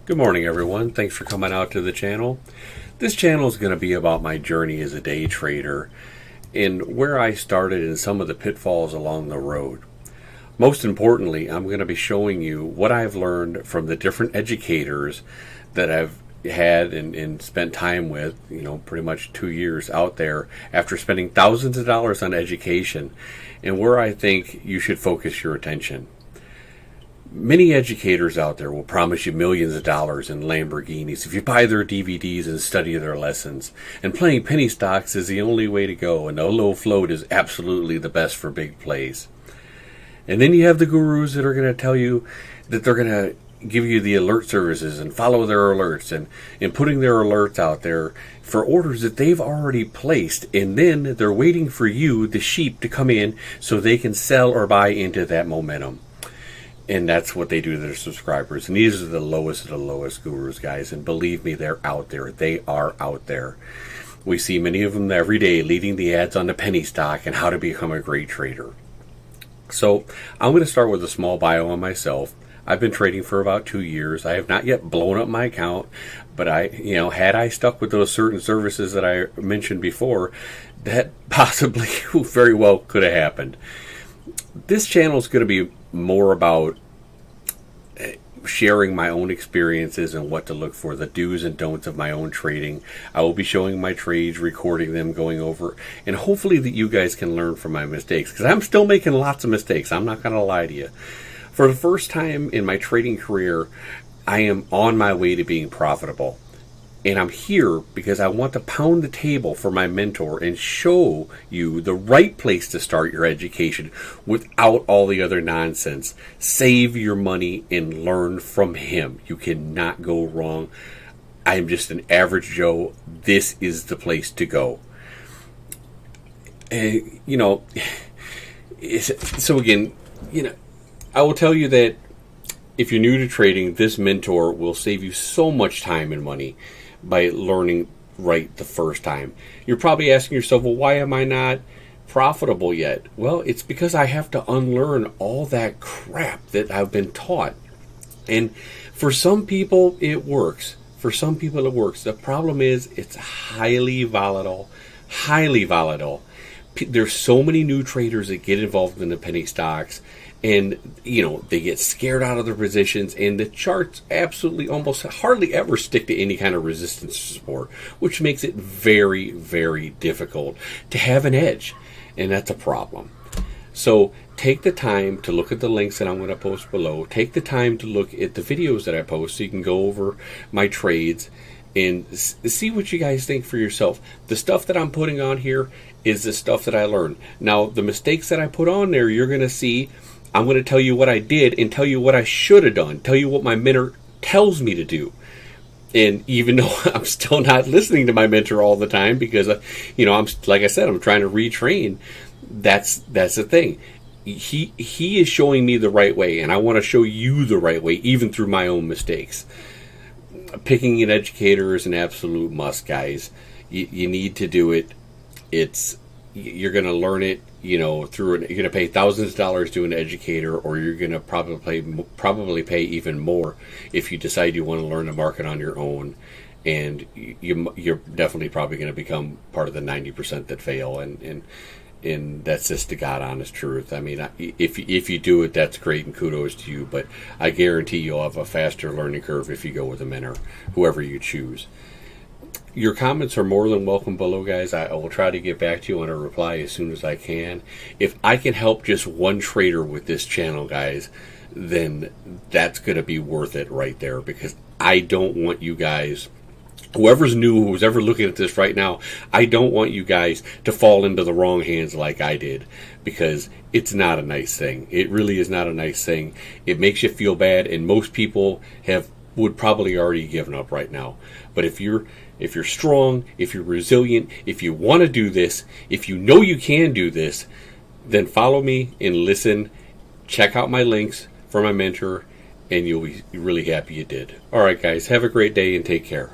Good morning, everyone. Thanks for coming out to the channel. This channel is going to be about my journey as a day trader and where I started and some of the pitfalls along the road. Most importantly, I'm going to be showing you what I've learned from the different educators that I've had and spent time with, pretty much 2 years out there after spending thousands of dollars on education, and where I think you should focus your attention. Many educators out there will promise you millions of dollars in Lamborghinis if you buy their DVDs and study their lessons. And playing penny stocks is the only way to go, and a low float is absolutely the best for big plays. And then you have the gurus that are going to tell you that they're going to give you the alert services and follow their alerts and putting their alerts out there for orders that they've already placed, and then they're waiting for you, the sheep, to come in so they can sell or buy into that momentum. And that's what they do to their subscribers. And these are the lowest of the lowest gurus, guys. And believe me, they're out there. They are out there. We see many of them every day leading the ads on the penny stock and how to become a great trader. So I'm going to start with a small bio on myself. I've been trading for about 2 years. I have not yet blown up my account, but had I stuck with those certain services that I mentioned before, that possibly very well could have happened. This channel is going to be more about sharing my own experiences and what to look for, the do's and don'ts of my own trading. I will be showing my trades, recording them, going over, and hopefully that you guys can learn from my mistakes, because I'm still making lots of mistakes. I'm not going to lie to you. For the first time in my trading career, I am on my way to being profitable. And I'm here because I want to pound the table for my mentor and show you the right place to start your education without all the other nonsense. Save your money and learn from him. You cannot go wrong. I am just an average Joe. This is the place to go. So again, I will tell you that if you're new to trading, this mentor will save you so much time and money by learning right the first time. You're probably asking yourself, well, why am I not profitable yet? Well, it's because I have to unlearn all that crap that I've been taught. And for some people, it works. For some people, it works. The problem is it's highly volatile, highly volatile. There's so many new traders that get involved in the penny stocks, and they get scared out of their positions, and the charts absolutely almost hardly ever stick to any kind of resistance or support, which makes it very, very difficult to have an edge, and that's a problem. So take the time to look at the links that I'm going to post below. Take the time to look at the videos that I post so you can go over my trades and see what you guys think for yourself. The stuff that I'm putting on here is the stuff that I learned. Now, the mistakes that I put on there, you're going to see. I'm going to tell you what I did and tell you what I should have done, tell you what my mentor tells me to do. And even though I'm still not listening to my mentor all the time because, I'm like I said, I'm trying to retrain. That's the thing. He is showing me the right way, and I want to show you the right way, even through my own mistakes. Picking an educator is an absolute must, guys. You need to do it. You're going to learn it, you're going to pay thousands of dollars to an educator, or you're going to probably pay even more if you decide you want to learn the market on your own. And you're definitely probably going to become part of the 90% that fail. And that's just the God honest truth. I mean, if you do it, that's great, and kudos to you. But I guarantee you'll have a faster learning curve if you go with a mentor, whoever you choose. Your comments are more than welcome below, guys. I will try to get back to you on a reply as soon as I can. If I can help just one trader with this channel, guys, then that's going to be worth it right there, because I don't want you guys, whoever's new, who's ever looking at this right now, I don't want you guys to fall into the wrong hands like I did, because it's not a nice thing. It really is not a nice thing. It makes you feel bad, and most people would probably already given up right now. But if you're strong, if you're resilient, if you want to do this, if you know you can do this, then follow me and listen. Check out my links for my mentor, and you'll be really happy you did. All right, guys, have a great day and take care.